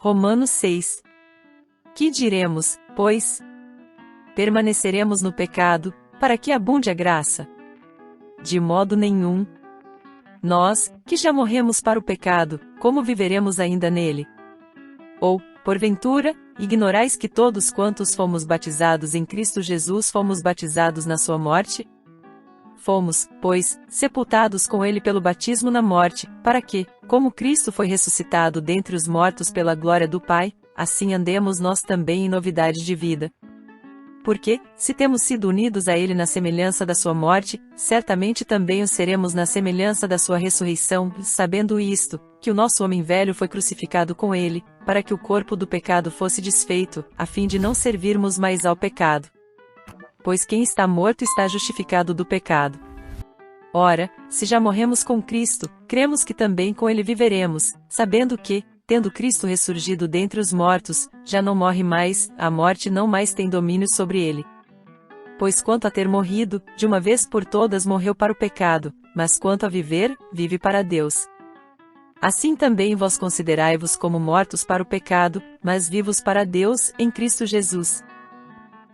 Romanos 6. Que diremos, pois? Permaneceremos no pecado, para que abunde a graça? De modo nenhum. Nós, que já morremos para o pecado, como viveremos ainda nele? Ou, porventura, ignorais que todos quantos fomos batizados em Cristo Jesus fomos batizados na sua morte? Fomos, pois, sepultados com ele pelo batismo na morte, para que, como Cristo foi ressuscitado dentre os mortos pela glória do Pai, assim andemos nós também em novidade de vida. Porque, se temos sido unidos a ele na semelhança da sua morte, certamente também o seremos na semelhança da sua ressurreição, sabendo isto, que o nosso homem velho foi crucificado com ele, para que o corpo do pecado fosse desfeito, a fim de não servirmos mais ao pecado. Pois quem está morto está justificado do pecado. Ora, se já morremos com Cristo, cremos que também com ele viveremos, sabendo que, tendo Cristo ressurgido dentre os mortos, já não morre mais, a morte não mais tem domínio sobre ele. Pois quanto a ter morrido, de uma vez por todas morreu para o pecado, mas quanto a viver, vive para Deus. Assim também vós considerai-vos como mortos para o pecado, mas vivos para Deus, em Cristo Jesus.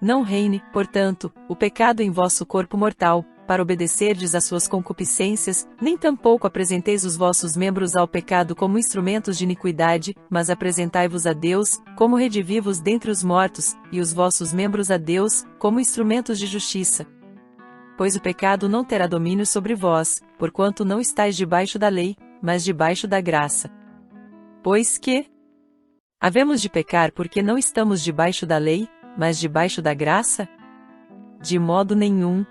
Não reine, portanto, o pecado em vosso corpo mortal, para obedecerdes às suas concupiscências, nem tampouco apresenteis os vossos membros ao pecado como instrumentos de iniquidade, mas apresentai-vos a Deus, como redivivos dentre os mortos, e os vossos membros a Deus, como instrumentos de justiça. Pois o pecado não terá domínio sobre vós, porquanto não estáis debaixo da lei, mas debaixo da graça. Pois que havemos de pecar porque não estamos debaixo da lei, mas debaixo da graça? De modo nenhum.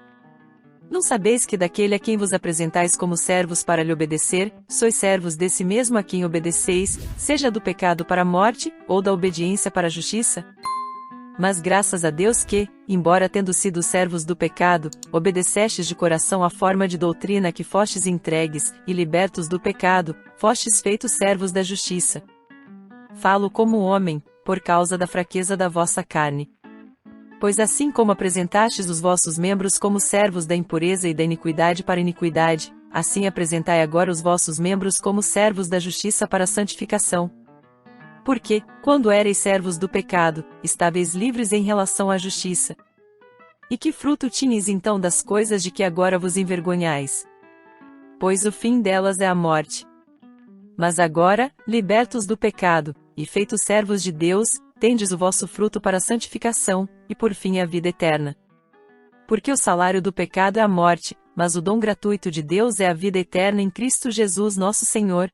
Não sabeis que daquele a quem vos apresentais como servos para lhe obedecer, sois servos desse mesmo a quem obedeceis, seja do pecado para a morte, ou da obediência para a justiça? Mas graças a Deus que, embora tendo sido servos do pecado, obedecestes de coração à forma de doutrina que fostes entregues, e libertos do pecado, fostes feitos servos da justiça. Falo como homem, por causa da fraqueza da vossa carne. Pois assim como apresentastes os vossos membros como servos da impureza e da iniquidade para iniquidade, assim apresentai agora os vossos membros como servos da justiça para a santificação. Porque, quando éreis servos do pecado, estáveis livres em relação à justiça. E que fruto tinhais então das coisas de que agora vos envergonhais? Pois o fim delas é a morte. Mas agora, libertos do pecado, e feitos servos de Deus, tendes o vosso fruto para a santificação, e por fim a vida eterna. Porque o salário do pecado é a morte, mas o dom gratuito de Deus é a vida eterna em Cristo Jesus nosso Senhor.